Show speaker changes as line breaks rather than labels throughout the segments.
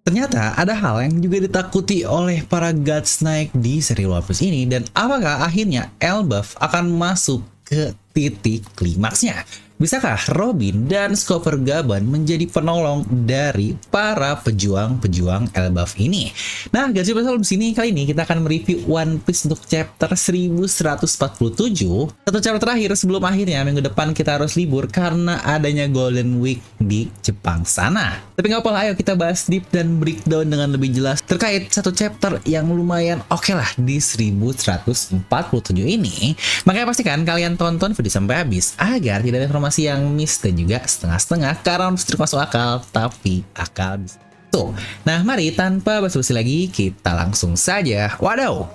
Ternyata ada hal yang juga ditakuti oleh para Gods Knight di seri One Piece ini, dan apakah akhirnya Elbaf akan masuk ke titik klimaksnya? Bisakah Robin dan Chopper Gaban menjadi penolong dari para pejuang-pejuang Elbaf ini? Nah, guys, di sini kali ini kita akan mereview One Piece untuk chapter 1147. Satu chapter terakhir sebelum akhirnya minggu depan kita harus libur karena adanya Golden Week di Jepang sana. Tapi nggak apa-apa, ayo kita bahas deep dan breakdown dengan lebih jelas terkait satu chapter yang lumayan oke lah di 1147 ini. Makanya pastikan kalian tonton video sampai habis agar tidak ada informasi yang miss dan juga setengah-setengah karena mesti masuk akal tapi akal bisa. Tuh. Nah, mari tanpa basa-basi lagi kita langsung saja. Waduh.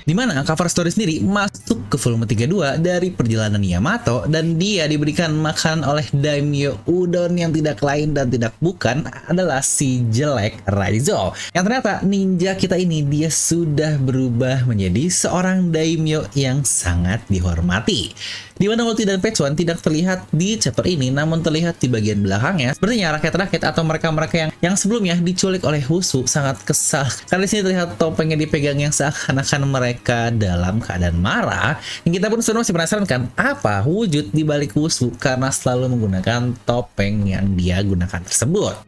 Di mana cover story sendiri masuk ke volume 32 dari perjalanan Yamato, dan dia diberikan makan oleh Daimyo Udon yang tidak lain dan tidak bukan adalah si jelek Raizo. Yang ternyata ninja kita ini dia sudah berubah menjadi seorang Daimyo yang sangat dihormati. Di mana Ulti dan Pechuan tidak terlihat di chapter ini, namun terlihat di bagian belakangnya. Sepertinya rakyat-rakyat atau mereka-mereka yang sebelumnya diculik oleh Husu sangat kesal karena di sini terlihat topengnya dipegang yang seakan-akan mereka dalam keadaan marah. Yang kita pun sebenarnya masih penasaran kan apa wujud di balik Husu karena selalu menggunakan topeng yang dia gunakan tersebut.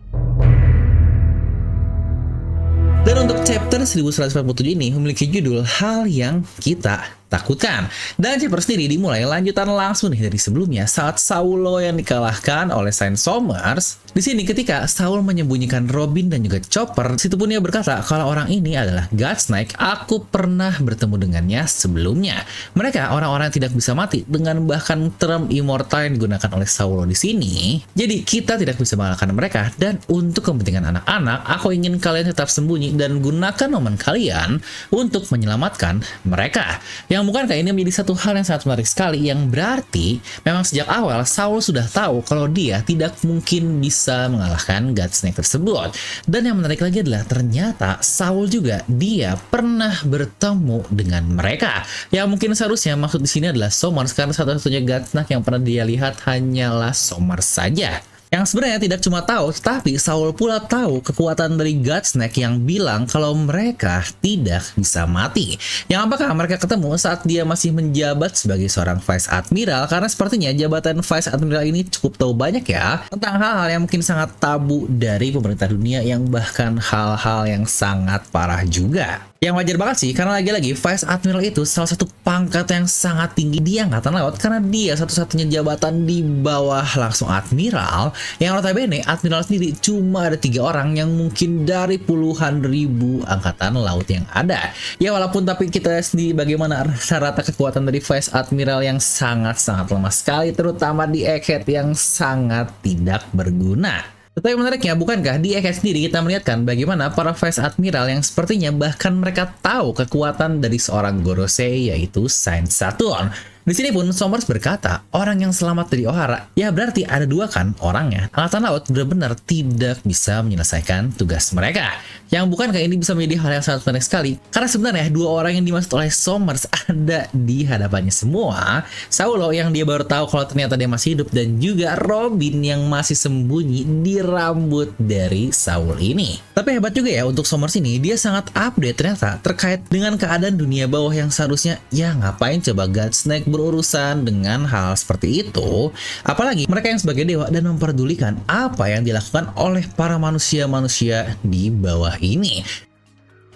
Dan untuk chapter 1147 ini memiliki judul Hal Yang Kita Takutkan. Dan chapter sendiri dimulai lanjutan langsung nih dari sebelumnya saat Saulo yang dikalahkan oleh Saint Somers. Di sini ketika Saul menyembunyikan Robin dan juga Chopper, situ pun dia berkata kalau orang ini adalah Gods Knight, aku pernah bertemu dengannya sebelumnya. Mereka orang-orang yang tidak bisa mati dengan bahkan term immortal yang digunakan oleh Saulo di sini. Jadi kita tidak bisa mengalahkan mereka, dan untuk kepentingan anak-anak, aku ingin kalian tetap sembunyi dan gunakan momen kalian untuk menyelamatkan mereka. Yang bukankah ini menjadi satu hal yang sangat menarik sekali, yang berarti memang sejak awal Saul sudah tahu kalau dia tidak mungkin bisa mengalahkan Gods Knight tersebut. Dan yang menarik lagi adalah ternyata Saul juga dia pernah bertemu dengan mereka. Yang mungkin seharusnya maksud di sini adalah Somers, karena satu-satunya Gods Knight yang pernah dia lihat hanyalah Somers saja. Yang sebenarnya tidak cuma tahu, tetapi Saul pula tahu kekuatan dari Gods Knight yang bilang kalau mereka tidak bisa mati. Yang apakah mereka ketemu saat dia masih menjabat sebagai seorang Vice Admiral, karena sepertinya jabatan Vice Admiral ini cukup tahu banyak ya tentang hal-hal yang mungkin sangat tabu dari pemerintah dunia, yang bahkan hal-hal yang sangat parah juga. Yang wajar banget sih, karena lagi-lagi Vice Admiral itu salah satu pangkat yang sangat tinggi di Angkatan Laut, karena dia satu-satunya jabatan di bawah langsung Admiral, yang notabene Admiral sendiri cuma ada 3 orang yang mungkin dari puluhan ribu Angkatan Laut yang ada. Ya walaupun tapi kita sendiri bagaimana rata-rata kekuatan dari Vice Admiral yang sangat-sangat lemah sekali, terutama di Egghead yang sangat tidak berguna. Tetapi menariknya, bukankah di Egghead sendiri kita melihatkan bagaimana para Vice Admiral yang sepertinya bahkan mereka tahu kekuatan dari seorang Gorosei, yaitu Saint Saturn. Di sini pun Somers berkata, orang yang selamat dari Ohara, ya berarti ada 2 kan orangnya. Angkatan Laut benar-benar tidak bisa menyelesaikan tugas mereka. Yang bukankah ini bisa menjadi hal yang sangat menarik sekali? Karena sebenarnya 2 orang yang dimaksud oleh Somers ada di hadapannya semua. Saulo yang dia baru tahu kalau ternyata dia masih hidup, dan juga Robin yang masih sembunyi di rambut dari Saul ini. Tapi hebat juga ya untuk Somers ini, dia sangat update ternyata terkait dengan keadaan dunia bawah yang seharusnya ya ngapain coba Gods Knight berurusan dengan hal seperti itu, apalagi mereka yang sebagai dewa dan memperdulikan apa yang dilakukan oleh para manusia-manusia di bawah ini.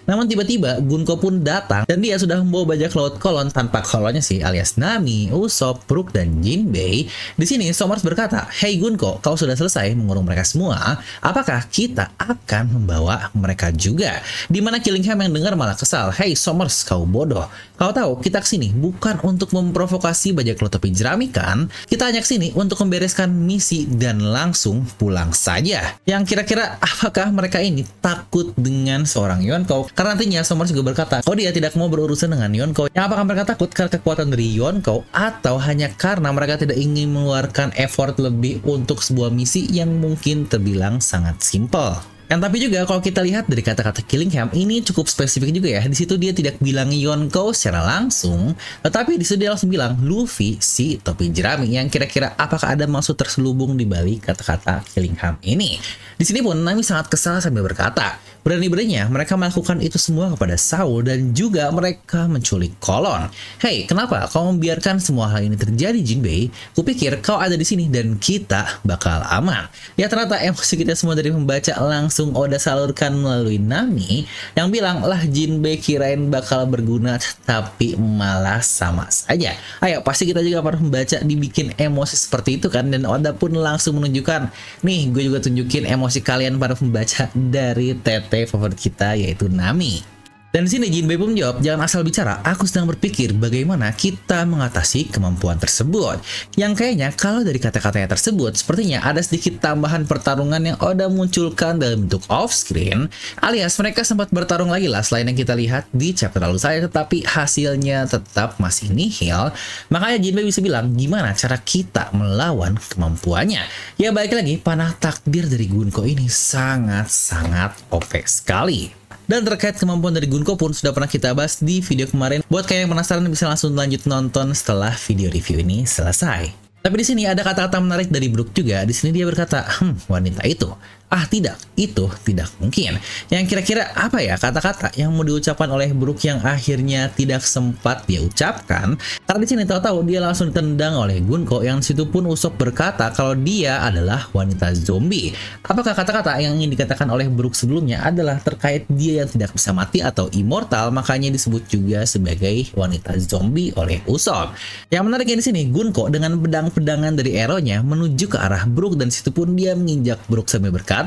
Namun tiba-tiba Gunko pun datang dan dia sudah membawa bajak laut kolon tanpa kolonnya sih, alias Nami, Usopp, Brook, dan Jinbei. Di sini Somers berkata, "Hey Gunko, kau sudah selesai mengurung mereka semua. Apakah kita akan membawa mereka juga?" Dimana Killingham yang dengar malah kesal. "Hey Somers, kau bodoh. Kau tahu kita kesini bukan untuk memprovokasi bajak laut topi jerami kan? Kita hanya kesini untuk membereskan misi dan langsung pulang saja." Yang kira-kira apakah mereka ini takut dengan seorang Yonko? Karena nantinya Somers juga berkata, oh dia tidak mau berurusan dengan Yonko. Yang apakah mereka takut karena kekuatan dari Yonko, atau hanya karena mereka tidak ingin mengeluarkan effort lebih untuk sebuah misi yang mungkin terbilang sangat simpel? Yang tapi juga kalau kita lihat dari kata-kata Killingham ini cukup spesifik juga ya. Di situ dia tidak bilang Yonko secara langsung, tetapi di situ dia langsung bilang Luffy si topi jerami, yang kira-kira apakah ada maksud terselubung di balik kata-kata Killingham ini. Di sini pun Nami sangat kesal sambil berkata, berani-beraninya mereka melakukan itu semua kepada Saul dan juga mereka menculik Kolon. Hei, kenapa kau membiarkan semua hal ini terjadi, Jinbei? Kupikir kau ada di sini dan kita bakal aman. Ya ternyata emosi kita semua dari membaca langsung Oda salurkan melalui Nami yang bilang lah Jinbei kirain bakal berguna tapi malah sama saja. Ayo pasti kita juga pernah membaca dibikin emosi seperti itu kan, dan Oda pun langsung menunjukkan, nih gue juga tunjukin emosi kalian para pembaca dari TT favorit kita yaitu Nami. Dan di sini Jinbei pun menjawab, jangan asal bicara, aku sedang berpikir bagaimana kita mengatasi kemampuan tersebut. Yang kayaknya kalau dari kata-katanya tersebut, sepertinya ada sedikit tambahan pertarungan yang Oda munculkan dalam bentuk off-screen, alias mereka sempat bertarung lagi lah selain yang kita lihat di chapter lalu saya, tetapi hasilnya tetap masih nihil. Makanya Jinbei bisa bilang, gimana cara kita melawan kemampuannya? Ya balik lagi, panah takdir dari Gunko ini sangat-sangat OP sekali. Dan terkait kemampuan dari Gunko pun sudah pernah kita bahas di video kemarin. Buat kalian yang penasaran bisa langsung lanjut nonton setelah video review ini selesai. Tapi di sini ada kata-kata menarik dari Brook juga. Di sini dia berkata, wanita itu. Ah tidak, itu tidak mungkin. Yang kira-kira apa ya kata-kata yang mau diucapkan oleh Brook yang akhirnya tidak sempat dia ucapkan? Karena di sini tahu-tahu dia langsung ditendang oleh Gunko, yang situ pun Usopp berkata kalau dia adalah wanita zombie. Apakah kata-kata yang ingin dikatakan oleh Brook sebelumnya adalah terkait dia yang tidak bisa mati atau immortal, makanya disebut juga sebagai wanita zombie oleh Usopp. Yang menariknya di sini Gunko dengan pedang-pedangan dari arrow-nya menuju ke arah Brook, dan situ pun dia menginjak Brook sambil berkata,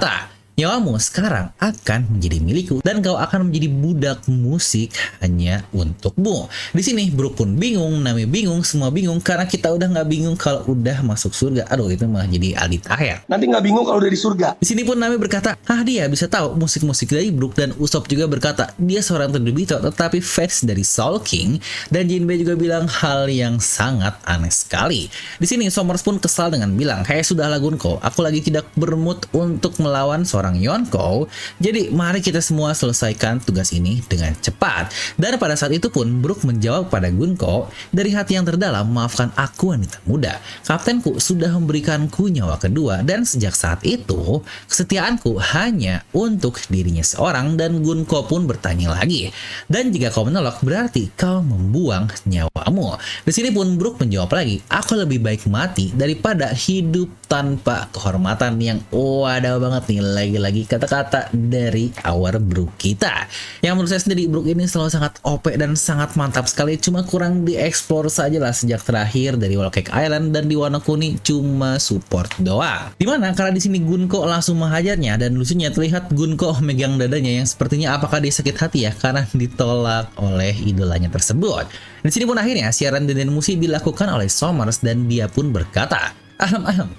nyawamu sekarang akan menjadi milikku dan kau akan menjadi budak musik hanya untukmu. Di sini Brook pun bingung, Nami bingung, semua bingung karena kita udah nggak bingung kalau udah masuk surga. Aduh, itu malah jadi Aldi Taher.
Nanti nggak bingung kalau udah di surga.
Di sini pun Nami berkata, dia bisa tahu musik-musik dari Brook, dan Usopp juga berkata dia seorang Tenryubito tetapi fans dari Soul King, dan Jinbei juga bilang hal yang sangat aneh sekali. Di sini Somers pun kesal dengan bilang, sudahlah Gunko, aku lagi tidak bermood untuk melawan seorang Yonko, jadi mari kita semua selesaikan tugas ini dengan cepat. Dan pada saat itu pun Brook menjawab pada Gunko, dari hati yang terdalam, maafkan aku wanita muda, kaptenku sudah memberikanku nyawa kedua, dan sejak saat itu kesetiaanku hanya untuk dirinya seorang. Dan Gunko pun bertanya lagi, dan jika kau menolak berarti kau membuang nyawamu. Di sini pun Brook menjawab lagi, aku lebih baik mati daripada hidup tanpa kehormatan. Yang wadah banget nih, lagi-lagi kata-kata dari our Brook kita. Yang menurut saya sendiri Brook ini selalu sangat OP dan sangat mantap sekali, cuma kurang dieksplor saja lah sejak terakhir dari Whole Cake Island, dan di Wano Kuni cuma support doang. Dimana karena di sini Gunko langsung menghajarnya, dan lucunya terlihat Gunko megang dadanya yang sepertinya apakah dia sakit hati ya karena ditolak oleh idolanya tersebut. Di sini pun akhirnya siaran Denden Mushi dilakukan oleh Somers, dan dia pun berkata,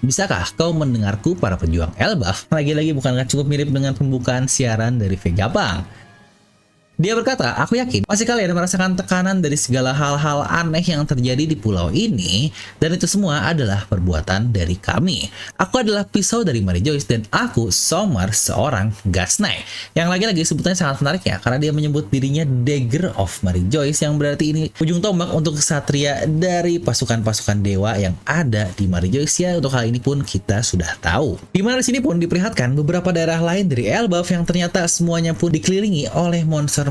bisakah kau mendengarku para pejuang Elbaf? Lagi-lagi bukankah cukup mirip dengan pembukaan siaran dari Vegapunk? Dia berkata, aku yakin pasti kalian merasakan tekanan dari segala hal-hal aneh yang terjadi di pulau ini, dan itu semua adalah perbuatan dari kami. Aku adalah pisau dari Mary Joyce, dan aku Somers, seorang God's Knight. Yang lagi-lagi sebutannya sangat menarik ya, karena dia menyebut dirinya Dagger of Mary Joyce, yang berarti ini ujung tombak untuk kesatria dari pasukan-pasukan dewa yang ada di Mary Joyce. Ya, untuk hal ini pun kita sudah tahu. Dimana di sini pun diperlihatkan beberapa daerah lain dari Elbaf yang ternyata semuanya pun dikelilingi oleh monster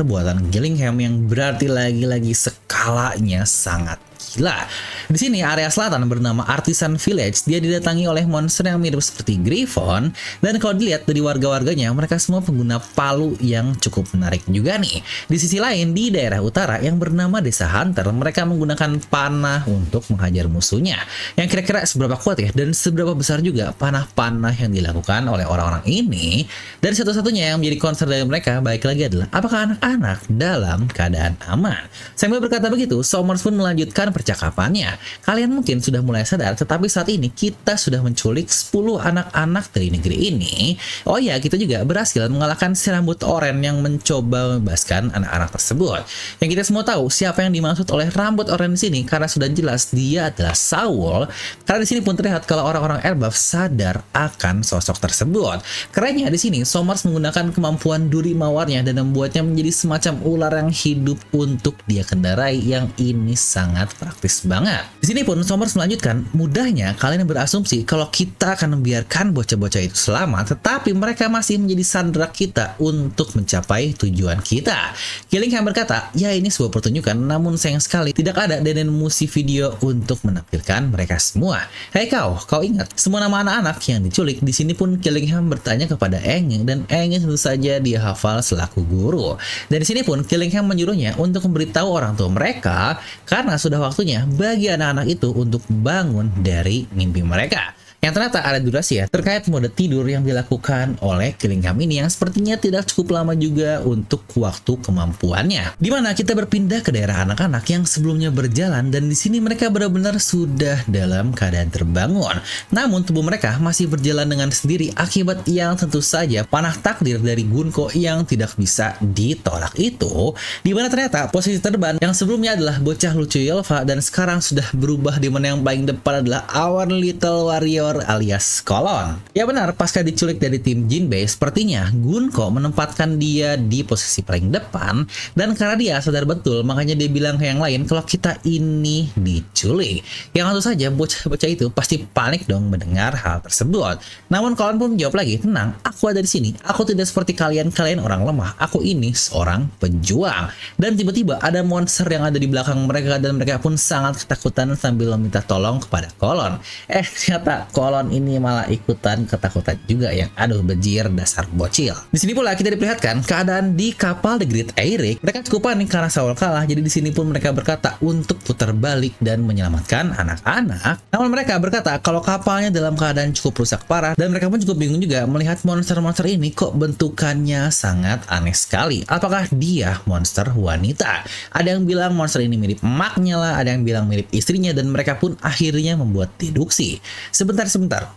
buatan Killingham, yang berarti lagi-lagi skalanya sangat gila. Di sini area selatan bernama Artisan Village, dia didatangi oleh monster yang mirip seperti Griffon, dan kalau dilihat dari warga-warganya, mereka semua pengguna palu yang cukup menarik juga nih. Di sisi lain, di daerah utara yang bernama Desa Hunter, mereka menggunakan panah untuk menghajar musuhnya. Yang kira-kira seberapa kuat ya, dan seberapa besar juga panah-panah yang dilakukan oleh orang-orang ini. Dan satu-satunya yang menjadi concern dari mereka, baik lagi adalah apakah anak-anak dalam keadaan aman. Sambil berkata begitu, Somers pun melanjutkan percakapannya. Kalian mungkin sudah mulai sadar, tetapi saat ini kita sudah menculik 10 anak-anak dari negeri ini. Oh ya, kita juga berhasil mengalahkan si rambut oranye yang mencoba membebaskan anak-anak tersebut. Yang kita semua tahu siapa yang dimaksud oleh rambut oranye di sini, karena sudah jelas dia adalah Saul. Karena di sini pun terlihat kalau orang-orang Elbaf sadar akan sosok tersebut. Kerennya di sini Sommers menggunakan kemampuan duri mawarnya dan membuatnya menjadi semacam ular yang hidup untuk dia kendarai, yang ini sangat praktis banget. Di sini pun Sommers melanjutkan, mudahnya kalian berasumsi kalau kita akan membiarkan bocah-bocah itu selamat, tetapi mereka masih menjadi sandera kita untuk mencapai tujuan kita. Gillingham berkata, ya ini sebuah pertunjukan, namun sayang sekali tidak ada deden musik video untuk menampilkan mereka semua. Hei kau ingat semua nama anak-anak yang diculik? Di sini pun Gillingham bertanya kepada Aang, dan Aang tentu saja dia hafal selaku guru. Dan di sini pun Gillingham menyuruhnya untuk memberitahu orang tua mereka karena sudah waktunya bagi anak-anak itu untuk bangun dari mimpi mereka. Yang ternyata ada durasi ya terkait mode tidur yang dilakukan oleh Gillingham ini, yang sepertinya tidak cukup lama juga untuk waktu kemampuannya. Dimana kita berpindah ke daerah anak-anak yang sebelumnya berjalan, dan di sini mereka benar-benar sudah dalam keadaan terbangun. Namun tubuh mereka masih berjalan dengan sendiri akibat yang tentu saja panah takdir dari Gunko yang tidak bisa ditolak itu. Dimana ternyata posisi terbang yang sebelumnya adalah bocah lucu Ylva dan sekarang sudah berubah, dimana yang paling depan adalah our little warrior alias Kolon. Ya benar, pasca diculik dari tim Jinbei, sepertinya Gunko menempatkan dia di posisi paling depan, dan karena dia sadar betul, makanya dia bilang ke yang lain kalau kita ini diculik. Yang tentu saja bocah-bocah itu pasti panik dong mendengar hal tersebut. Namun Kolon pun menjawab lagi, tenang, aku ada di sini. Aku tidak seperti kalian orang lemah. Aku ini seorang pejuang. Dan tiba-tiba ada monster yang ada di belakang mereka, dan mereka pun sangat ketakutan sambil meminta tolong kepada Kolon. Ternyata Kolon ini malah ikutan ketakutan juga, yang aduh bejir dasar bocil. Di sini pula kita diperlihatkan keadaan di kapal The Great Eyrick. Mereka cukup panik karena Saul kalah, jadi di sini pun mereka berkata untuk putar balik dan menyelamatkan anak-anak. Namun mereka berkata kalau kapalnya dalam keadaan cukup rusak parah, dan mereka pun cukup bingung juga melihat monster-monster ini kok bentukannya sangat aneh sekali. Apakah dia monster wanita? Ada yang bilang monster ini mirip emaknya lah, ada yang bilang mirip istrinya, dan mereka pun akhirnya membuat deduksi. Sebentar,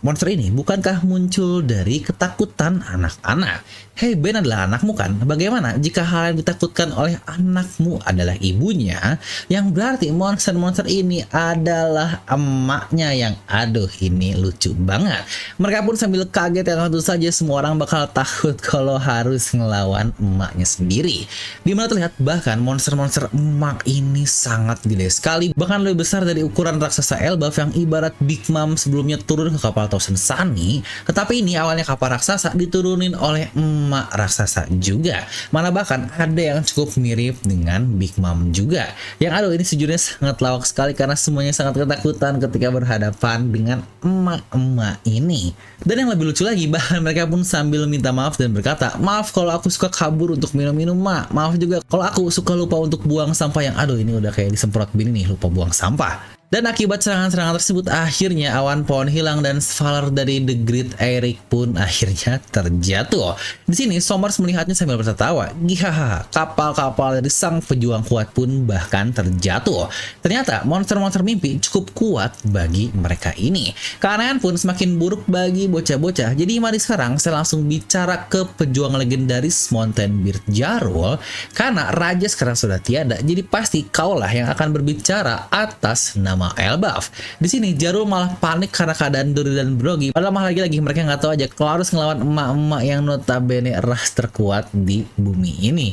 monster ini bukankah muncul dari ketakutan anak-anak? Hei, Ben adalah anakmu kan? Bagaimana jika hal yang ditakutkan oleh anakmu adalah ibunya? Yang berarti monster-monster ini adalah emaknya, yang aduh ini lucu banget. Mereka pun sambil kaget, yang tentu saja semua orang bakal takut kalau harus ngelawan emaknya sendiri. Dimana terlihat bahkan monster-monster emak ini sangat gede sekali, bahkan lebih besar dari ukuran raksasa Elbaf yang ibarat Big Mom sebelumnya turun ke kapal Thousand Sunny. Tetapi ini awalnya kapal raksasa diturunin oleh emak raksasa juga, mana bahkan ada yang cukup mirip dengan Big Mom juga. Yang aduh ini sejujurnya sangat lawak sekali karena semuanya sangat ketakutan ketika berhadapan dengan emak-emak ini. Dan yang lebih lucu lagi, bahkan mereka pun sambil minta maaf dan berkata, maaf kalau aku suka kabur untuk minum-minum mak, maaf juga kalau aku suka lupa untuk buang sampah, yang aduh ini udah kayak disemprot bini nih, lupa buang sampah. Dan akibat serangan-serangan tersebut, akhirnya awan pohon hilang dan Svalar dari The Great Eyrick pun akhirnya terjatuh. Di sini Sommers melihatnya sambil tertawa. Gihaha, kapal-kapal dari sang pejuang kuat pun bahkan terjatuh. Ternyata monster-monster mimpi cukup kuat bagi mereka ini. Keanehan pun semakin buruk bagi bocah-bocah. Jadi mari sekarang saya langsung bicara ke pejuang legendaris Mountain Beard Jarul. Karena raja sekarang sudah tiada, jadi pasti kaulah yang akan berbicara atas nama Elbaf. Di sini Jarul malah panik karena keadaan Dori dan Brogy. Padahal malah lagi-lagi mereka nggak tahu aja kalau harus ngelawan emak-emak yang notabene ras terkuat di bumi ini.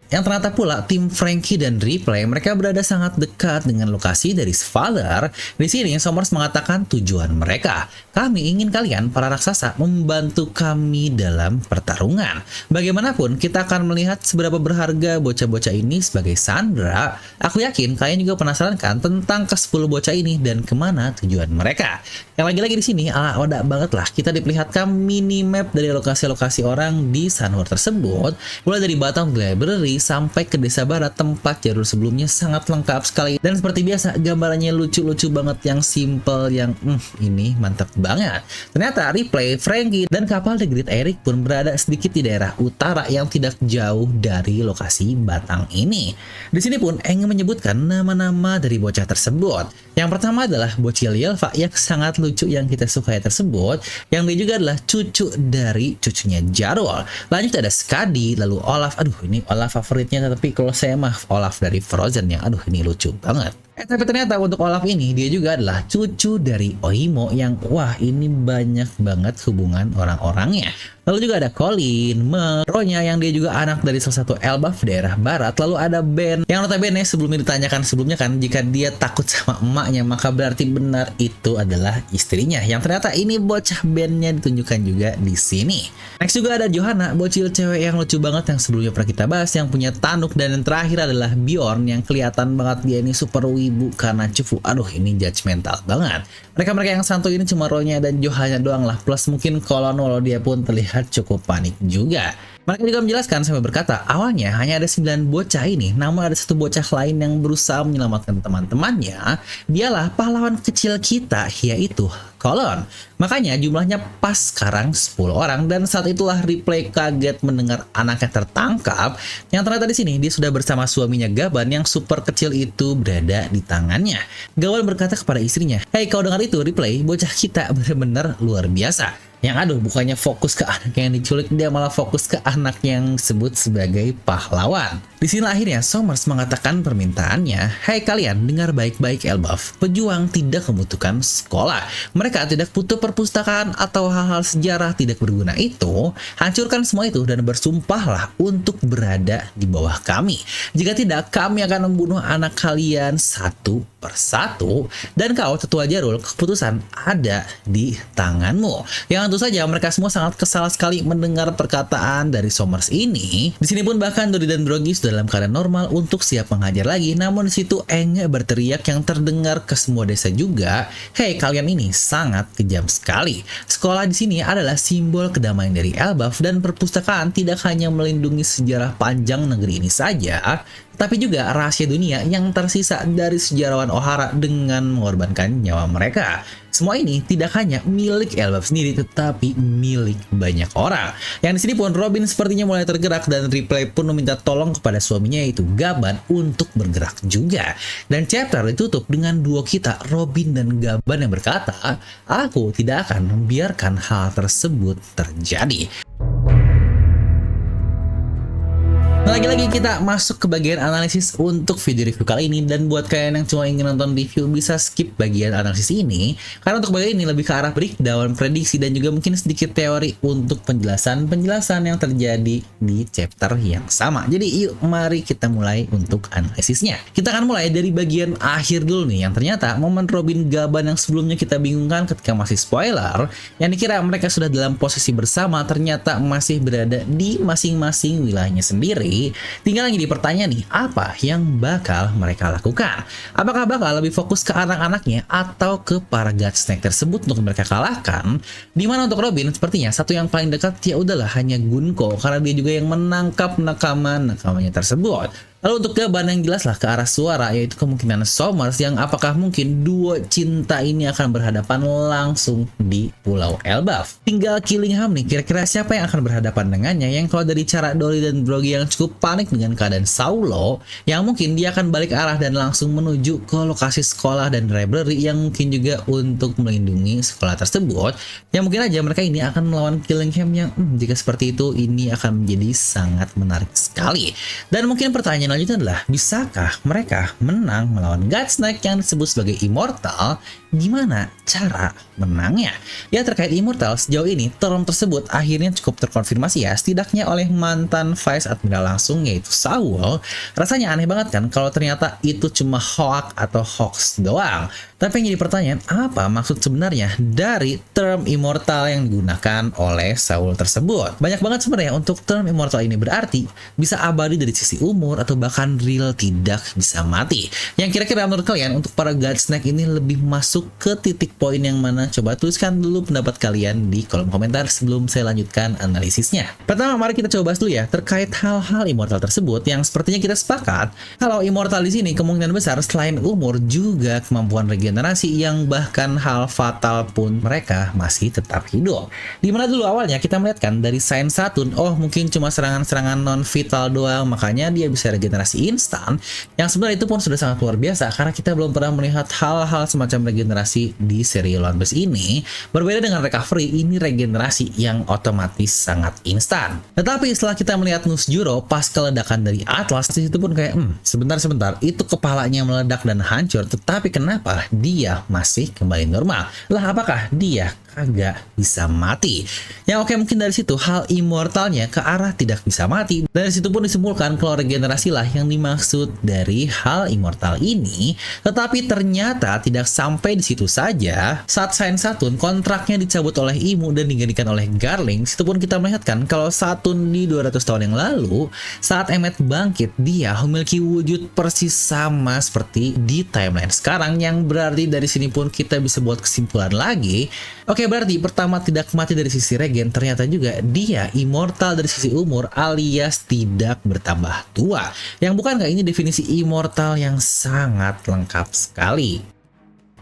Yang ternyata pula tim Franky dan Ripley mereka berada sangat dekat dengan lokasi dari Svalar. Di sini Sommers mengatakan tujuan mereka. Kami ingin kalian para raksasa membantu kami dalam pertarungan. Bagaimanapun kita akan melihat seberapa berharga bocah-bocah ini sebagai sandera. Aku yakin kalian juga penasaran kan tentang ke-10 bocah ini dan kemana tujuan mereka. Yang lagi-lagi di sini ala-oda banget lah kita diperlihatkan minimap dari lokasi-lokasi orang di Sunward tersebut. Mulai dari Batang Library sampai ke desa barat tempat Jarul sebelumnya sangat lengkap sekali. Dan seperti biasa, gambarannya lucu-lucu banget, yang simple, yang ini mantap banget. Ternyata replay Franky dan kapal The Great Eric pun berada sedikit di daerah utara yang tidak jauh dari lokasi Batang ini. Di sini pun Eng menyebutkan nama-nama dari bocah tersebut. Yang pertama adalah bocil Yelva yang sangat lucu yang kita sukai tersebut, yang dia juga adalah cucu dari cucunya Jarul. Lanjut ada Skadi, lalu Olaf. Aduh, ini Olaf favoritnya, tapi kalau saya mah Olaf dari Frozen ya. Aduh, ini lucu banget. Tapi ternyata untuk Olaf ini dia juga adalah cucu dari Oimo, yang wah, ini banyak banget hubungan orang-orangnya. Lalu juga ada Colin, Ronya yang dia juga anak dari salah satu elbaf daerah barat. Lalu ada Ben yang notabene sebelumnya ditanyakan sebelumnya kan, jika dia takut sama emaknya maka berarti benar itu adalah istrinya. Yang ternyata ini bocah Ben-nya ditunjukkan juga di sini. Next juga ada Johanna, bocil cewek yang lucu banget yang sebelumnya pernah kita bahas, yang punya tanduk. Dan yang terakhir adalah Bjorn yang kelihatan banget dia ini super wibu karena cupu. Aduh, ini judgmental banget. Mereka-mereka yang santuy ini cuma Ronya dan Johanna doang lah, plus mungkin Kolon, walau dia pun terlihat cukup panik juga. Mereka juga menjelaskan sampai berkata, awalnya hanya ada 9 bocah ini, namun ada satu bocah lain yang berusaha menyelamatkan teman-temannya. Dialah pahlawan kecil kita, yaitu Kolon. Makanya jumlahnya pas sekarang 10 orang, dan saat itulah replay kaget mendengar anaknya tertangkap, yang ternyata di sini dia sudah bersama suaminya Gaban yang super kecil itu berada di tangannya. Gaban berkata kepada istrinya, "Hei, kau dengar itu replay, bocah kita benar-benar luar biasa." Yang aduh, bukannya fokus ke anak yang diculik, dia malah fokus ke anak yang disebut sebagai pahlawan. Di sini akhirnya Somers mengatakan permintaannya, "Hai kalian, dengar baik-baik elbaf. Pejuang tidak membutuhkan sekolah. Mereka tidak butuh perpustakaan atau hal-hal sejarah tidak berguna itu. Hancurkan semua itu dan bersumpahlah untuk berada di bawah kami. Jika tidak, kami akan membunuh anak kalian satu persatu. Dan kau, tetua Jarul, keputusan ada di tanganmu." Yang tentu saja mereka semua sangat kesal sekali mendengar perkataan dari Somers ini. Di sini pun bahkan Dodi dan Drogi sudah dalam keadaan normal untuk siap mengajar lagi. Namun di situ Eng berteriak yang terdengar ke semua desa juga, "Hei, kalian ini sangat kejam sekali. Sekolah di sini adalah simbol kedamaian dari elbaf, dan perpustakaan tidak hanya melindungi sejarah panjang negeri ini saja, tapi juga rahasia dunia yang tersisa dari sejarawan Ohara dengan mengorbankan nyawa mereka. Semua ini tidak hanya milik elbaf sendiri, tetapi milik banyak orang." Yang di sini pun Robin sepertinya mulai tergerak, dan replay pun meminta tolong kepada suaminya yaitu Gaban untuk bergerak juga. Dan chapter ditutup dengan duo kita, Robin dan Gaban, yang berkata, "Aku tidak akan membiarkan hal tersebut terjadi." Lagi-lagi kita masuk ke bagian analisis untuk video review kali ini, dan buat kalian yang cuma ingin nonton review bisa skip bagian analisis ini, karena untuk bagian ini lebih ke arah breakdown, prediksi, dan juga mungkin sedikit teori untuk penjelasan-penjelasan yang terjadi di chapter yang sama. Jadi yuk, mari kita mulai untuk analisisnya. Kita akan mulai dari bagian akhir dulu nih, yang ternyata momen Robin Gaban yang sebelumnya kita bingungkan ketika masih spoiler, yang dikira mereka sudah dalam posisi bersama, ternyata masih berada di masing-masing wilayahnya sendiri. Tinggal lagi di pertanyaan nih, apa yang bakal mereka lakukan? Apakah bakal lebih fokus ke anak-anaknya atau ke para God Snake tersebut untuk mereka kalahkan? Dimana untuk Robin sepertinya satu yang paling dekat ya udahlah hanya Gunko, karena dia juga yang menangkap nakama-nakamanya tersebut. Lalu untuk Gaban yang jelaslah ke arah suara, yaitu kemungkinan Somers, yang apakah mungkin duo cinta ini akan berhadapan langsung di Pulau Elbaf. Tinggal Killingham nih, kira-kira siapa yang akan berhadapan dengannya? Yang kalau dari cara Doli dan Drogi yang cukup panik dengan keadaan Saulo, yang mungkin dia akan balik arah dan langsung menuju ke lokasi sekolah dan library yang mungkin juga untuk melindungi sekolah tersebut. Yang mungkin aja mereka ini akan melawan Killingham, yang jika seperti itu ini akan menjadi sangat menarik sekali. Dan mungkin pertanyaan selanjutnya adalah, bisakah mereka menang melawan God Snake yang disebut sebagai Immortal? Gimana cara menangnya? Ya, terkait Immortal, sejauh ini term tersebut akhirnya cukup terkonfirmasi ya, setidaknya oleh mantan Vice Admiral langsung yaitu Saul. Rasanya aneh banget kan kalau ternyata itu cuma hoax atau hoax doang. Tapi yang jadi pertanyaan, apa maksud sebenarnya dari term Immortal yang digunakan oleh Saul tersebut? Banyak banget sebenarnya untuk term Immortal ini, berarti bisa abadi dari sisi umur, atau bahkan real tidak bisa mati. Yang kira-kira menurut kalian untuk para God Snake ini lebih masuk ke titik poin yang mana? Coba tuliskan dulu pendapat kalian di kolom komentar sebelum saya lanjutkan analisisnya. Pertama, mari kita coba bahas dulu ya terkait hal-hal immortal tersebut yang sepertinya kita sepakat kalau immortal di sini kemungkinan besar selain umur juga kemampuan regenerasi yang bahkan hal fatal pun mereka masih tetap hidup. Dimana dulu awalnya kita melihatkan dari Saint Saturn, oh mungkin cuma serangan-serangan non-vital doang, makanya dia bisa regenerasi instan, yang sebenarnya itu pun sudah sangat luar biasa karena kita belum pernah melihat hal-hal semacam regenerasi di seri One Piece ini. Berbeda dengan recovery, ini regenerasi yang otomatis sangat instan. Tetapi setelah kita melihat Nusjuro pas keledakan dari Atlas, itu pun kayak sebentar, itu kepalanya meledak dan hancur, tetapi kenapa dia masih kembali normal? Lah apakah dia kagak bisa mati? Yang oke, mungkin dari situ hal immortalnya ke arah tidak bisa mati. Dari situ pun disimpulkan kalau regenerasi lah yang dimaksud dari hal immortal ini. Tetapi ternyata tidak sampai di situ saja. Saat Saint Saturn kontraknya dicabut oleh Imu dan digantikan oleh Garling, situ pun kita melihatkan kalau Saturn di 200 tahun yang lalu saat Emmet bangkit, dia memiliki wujud persis sama seperti di timeline sekarang, yang berarti dari sini pun kita bisa buat kesimpulan lagi. Oke, berarti pertama tidak mati dari sisi regen, ternyata juga dia immortal dari sisi umur alias tidak bertambah tua. Yang bukankah ini definisi immortal yang sangat lengkap sekali?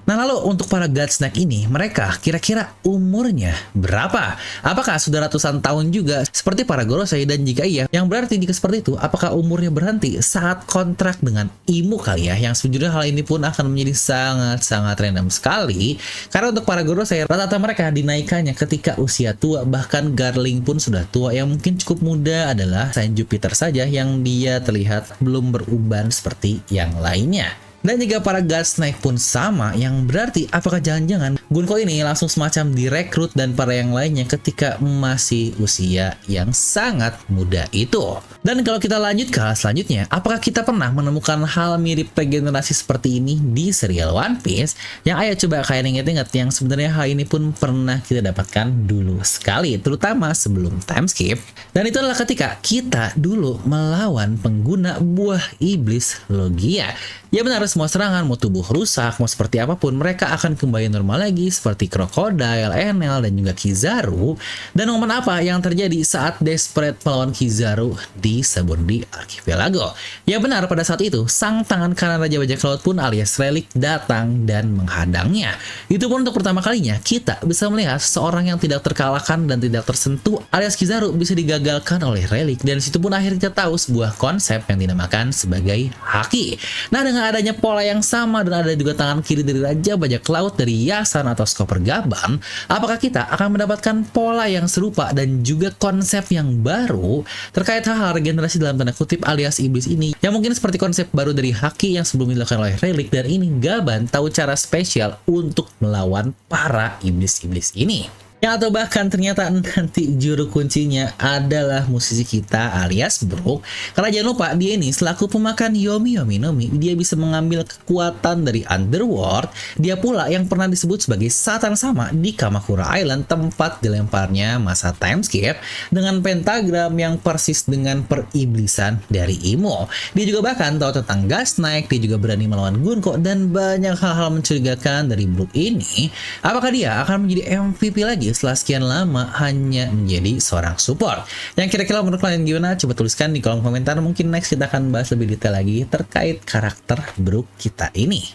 Nah, lalu untuk para God Snake ini, mereka kira-kira umurnya berapa? Apakah sudah ratusan tahun juga seperti para Gorosei? Dan jika iya, yang berarti jika seperti itu, apakah umurnya berhenti saat kontrak dengan Imu kali ya? Yang sejujurnya hal ini pun akan menjadi sangat-sangat random sekali. Karena untuk para Gorosei, rata-rata mereka dinaikannya ketika usia tua, bahkan Garling pun sudah tua. Yang mungkin cukup muda adalah Saint Jupiter saja yang dia terlihat belum beruban seperti yang lainnya. Dan juga para God Snake pun sama, yang berarti apakah jangan-jangan Gunko ini langsung semacam direkrut dan para yang lainnya ketika masih usia yang sangat muda itu. Dan kalau kita lanjut ke hal selanjutnya, apakah kita pernah menemukan hal mirip regenerasi seperti ini di serial One Piece? Yang ayo coba kalian ingat-ingat, yang sebenarnya hal ini pun pernah kita dapatkan dulu sekali, terutama sebelum time skip. Dan itu adalah ketika kita dulu melawan pengguna buah iblis Logia. Ya benar, semua serangan, mau tubuh rusak, mau seperti apapun, mereka akan kembali normal lagi seperti Crocodile, Enel, dan juga Kizaru. Dan momen apa yang terjadi saat Desperate melawan Kizaru di Saburdi Archipelago? Ya benar, pada saat itu, sang tangan kanan Raja Bajak Laut pun alias Relic datang dan menghadangnya. Itu pun untuk pertama kalinya, kita bisa melihat seorang yang tidak terkalahkan dan tidak tersentuh alias Kizaru bisa digagalkan oleh Relic. Dan situ pun akhirnya kita tahu sebuah konsep yang dinamakan sebagai Haki. Nah, dengan adanya pola yang sama dan ada juga tangan kiri dari Raja Bajak Laut dari Yasan atau Skopper Gaban, apakah kita akan mendapatkan pola yang serupa dan juga konsep yang baru terkait hal-hal regenerasi dalam tanda kutip alias iblis ini, yang mungkin seperti konsep baru dari Haki yang sebelum dilakukan oleh Relic, dan ini Gaban tahu cara spesial untuk melawan para iblis-iblis ini. Atau bahkan ternyata nanti juru kuncinya adalah musisi kita alias Brook. Karena jangan lupa dia ini selaku pemakan Yomi Yomi Nomi, dia bisa mengambil kekuatan dari Underworld. Dia pula yang pernah disebut sebagai Satan Sama di Kamakura Island, tempat dilemparnya masa time skip dengan pentagram yang persis dengan periblisan dari Imo. Dia juga bahkan tahu tentang Gas Snake, dia juga berani melawan Gunko, dan banyak hal-hal mencurigakan dari Brook ini. Apakah dia akan menjadi MVP lagi setelah sekian lama hanya menjadi seorang support? Yang kira-kira menurut kalian gimana? Coba tuliskan di kolom komentar. Mungkin next kita akan bahas lebih detail lagi terkait karakter Brook kita ini.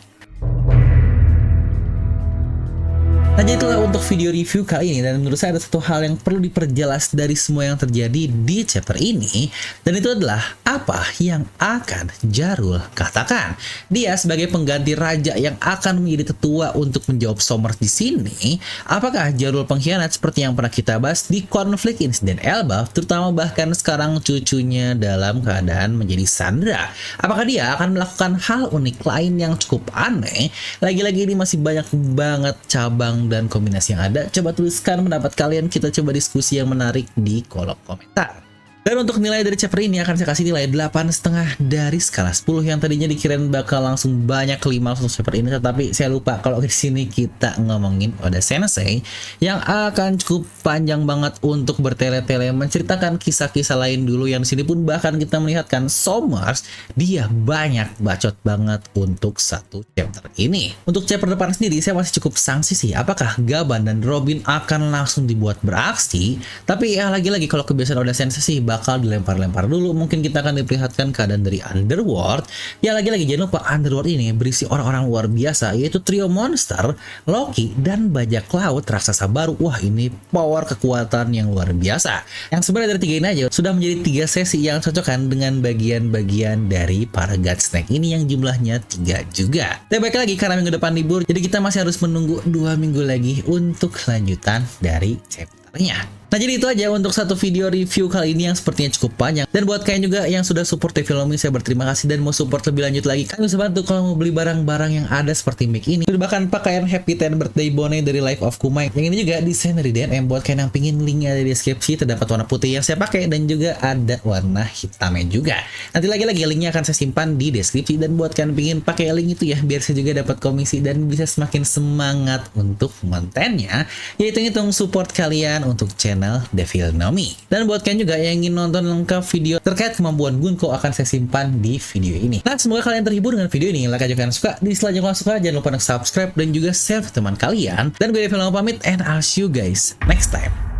Nah, jadi itulah untuk video review kali ini, dan menurut saya ada satu hal yang perlu diperjelas dari semua yang terjadi di chapter ini, dan itu adalah apa yang akan Jarul katakan. Dia sebagai pengganti raja yang akan menjadi tetua untuk menjawab Somers di sini, apakah Jarul pengkhianat seperti yang pernah kita bahas di konflik insiden Elbaf, terutama bahkan sekarang cucunya dalam keadaan menjadi sandera? Apakah dia akan melakukan hal unik lain yang cukup aneh? Lagi-lagi ini masih banyak banget cabang dan kombinasi yang ada. Coba tuliskan pendapat kalian, kita coba diskusi yang menarik di kolom komentar. Dan untuk nilai dari chapter ini akan saya kasih nilai 8,5 dari skala 10 yang tadinya dikirain bakal langsung banyak 5 untuk chapter ini, tetapi saya lupa kalau di sini kita ngomongin Oda Sensei yang akan cukup panjang banget untuk bertele-tele menceritakan kisah-kisah lain dulu, yang di sini pun bahkan kita melihatkan Somers dia banyak bacot banget untuk satu chapter ini. Untuk chapter depan sendiri saya masih cukup sangsi sih apakah Gaban dan Robin akan langsung dibuat beraksi, tapi ya lagi-lagi kalau kebiasaan Oda Sensei sih bakal dilempar-lempar dulu. Mungkin kita akan diperlihatkan keadaan dari Underworld. Ya lagi-lagi jangan lupa Underworld ini berisi orang-orang luar biasa, yaitu trio monster, Loki, dan bajak laut raksasa baru. Wah, ini power kekuatan yang luar biasa. Yang sebenarnya dari 3 ini aja sudah menjadi 3 sesi yang cocok kan dengan bagian-bagian dari para God Snake ini yang jumlahnya 3 juga. Tapi baik lagi karena minggu depan libur, jadi kita masih harus menunggu 2 minggu lagi untuk lanjutan dari chapternya. Nah, jadi itu aja untuk satu video review kali ini yang sepertinya cukup panjang. Dan buat kalian juga yang sudah support TV Lomi, saya berterima kasih, dan mau support lebih lanjut lagi, kalian bisa bantu kalau mau beli barang-barang yang ada seperti mic ini. Bahkan pakaian Happy 10 Birthday Bone dari Life of Kumai. Yang ini juga desain dari DNM. Buat kalian yang pingin, linknya ada di deskripsi. Terdapat warna putih yang saya pakai dan juga ada warna hitamnya juga. Nanti lagi-lagi linknya akan saya simpan di deskripsi. Dan buat kalian pingin pakai link itu ya, biar saya juga dapat komisi dan bisa semakin semangat untuk kontennya. Yaitu hitung support kalian untuk channel Devil Nomi. Dan buat kalian juga yang ingin nonton lengkap video terkait kemampuan Gunko akan saya simpan di video ini. Nah, semoga kalian terhibur dengan video ini. Like aja kalian suka, di setelah jangan suka, jangan lupa untuk subscribe dan juga share ke teman kalian. Dan gue Devil Nomi pamit, and I'll see you guys next time.